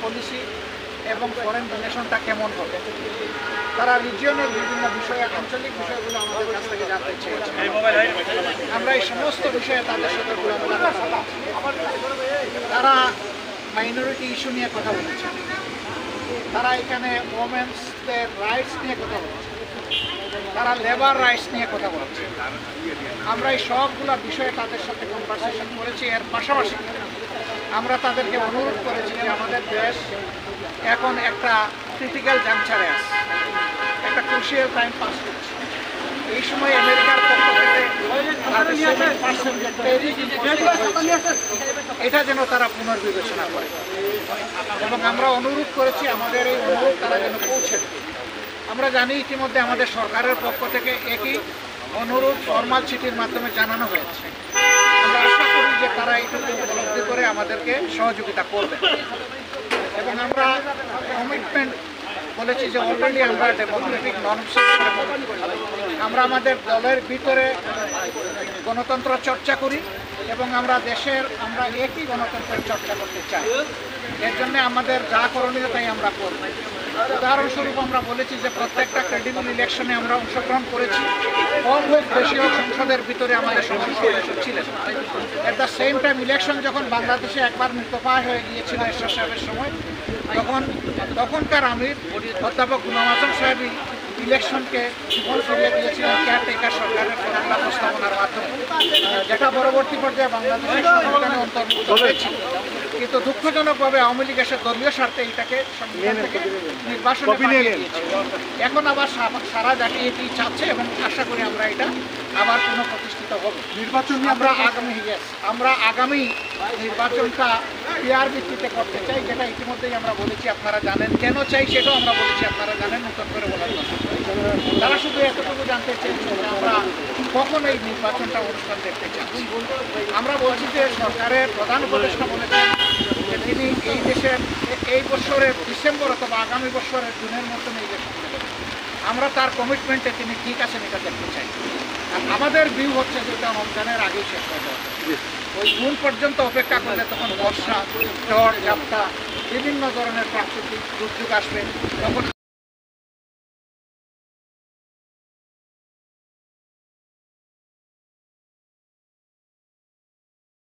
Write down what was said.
Policy এবং foreign রিলেশনটা কেমন হবে। তারা রিজিয়নের বিভিন্ন বিষয়ে, আঞ্চলিক বিষয়গুলো আমাদের কাছ থেকে জানতে চেয়েছে। আমরা এই সমস্ত বিষয়ে তাদের সাথে খোলামেলা কথা বলেছি। তারা মাইনরিটি ইস্যু নিয়ে কথা বলেছে, তারা এখানে ওমেন্সদের রাইটস নিয়ে কথা বলেছে, তারা লেবার রাইটস নিয়ে কথা বলেছে। আমরা এই সবগুলো বিষয়ে তাদের সাথে কনভারসেশন করেছি। এর পাশাপাশি আমরা তাদেরকে অনুরোধ করেছি যে আমাদের দেশ এখন একটা ক্রিটিক্যাল জাংচারে আছে, একটা ক্রুশিয়াল টাইম পাস করছে। এই সময় আমেরিকার পক্ষ থেকে এটা যেন তারা পুনর্বিবেচনা করে, এবং আমরা অনুরোধ করেছি আমাদের এই অনুরোধ তারা যেন পৌঁছে। আমরা জানি ইতিমধ্যে আমাদের সরকারের পক্ষ থেকে একই অনুরোধ ফরমাল চিঠির মাধ্যমে জানানো হয়েছে। আমরা আশা করি যে তারা এইটুকু উপলব্ধি করে আমাদেরকে সহযোগিতা করবে, এবং আমরা কমিটমেন্ট বলেছি যে অলরেডি আমরা ডেমোক্রেটিক নর্মস আমরা আমাদের দলের ভিতরে গণতন্ত্র চর্চা করি, এবং আমরা একই গণতন্ত্রের চর্চা করতে চাই। এর জন্য আমাদের যা করণীয় তাই আমরা করব। উদাহরণস্বরূপ আমরা বলেছি যে প্রত্যেকটা ক্রেডিবল ইলেকশনে আমরা অংশগ্রহণ করেছি, কম হোক বেশি হোক সংসদের ভিতরে আমাদের সদস্য ছিলেন। At the same time election যখন বাংলাদেশে একবার মৃতপ্রায় হয়ে গিয়েছিল এরশাদ সাহেবের সময়, তখনকার আমির অধ্যাপক গুলাম আজম সাহেবই ইলেকশনকে জীবন ফিরিয়ে দিয়েছিলেন কেয়ারটেকার সরকারের ফর্মুলা প্রস্তাবনার মাধ্যমে, যেটা পরবর্তী পর্যায়ে বাংলাদেশের সংবিধানে অন্তর্ভুক্ত হয়েছিল। কিন্তু দুঃখজনকভাবে আওয়ামী লীগ এসে দলীয় স্বার্থে এটাকে সংবিধান থেকে নির্বাচনে পাঠিয়ে দিয়েছে। এখন আবার সারা জাতি এটি চাচ্ছে, এবং আশা করি আমরা এটা আবার পুনঃপ্রতিষ্ঠিত হবে। নির্বাচন আমরা আগামী নির্বাচনটা পিআর ভিত্তিতে করতে চাই, যেটা ইতিমধ্যেই আমরা বলেছি। আপনারা জানেন কেন চাই, সেটাও আমরা বলেছি, আপনারা জানেন, নতুন করে বলার কথা। তারা শুধু এতটুকু জানতে চেয়েছেন যে আমরা কখন এই নির্বাচনটা অনুষ্ঠান দেখতে চাচ্ছি। আমরা বলছি যে সরকারের প্রধান উপদেষ্টা বলেছেন যে তিনি এই বছরের ডিসেম্বর অথবা আগামী বছরের জুনের মধ্যে ইলেকশন দেবেন। আমরা তার কমিটমেন্টে তিনি ঠিক আছেন এটা দেখতে চাই। আর আমাদের ভিউ হচ্ছে যে এটা রমজানের আগেই শেষ হয়ে যাবে। ওই জুন পর্যন্ত অপেক্ষা করলে তখন বর্ষা, ঝড় ঝাপটা, বিভিন্ন ধরনের প্রাকৃতিক দুর্যোগ আসবে, তখন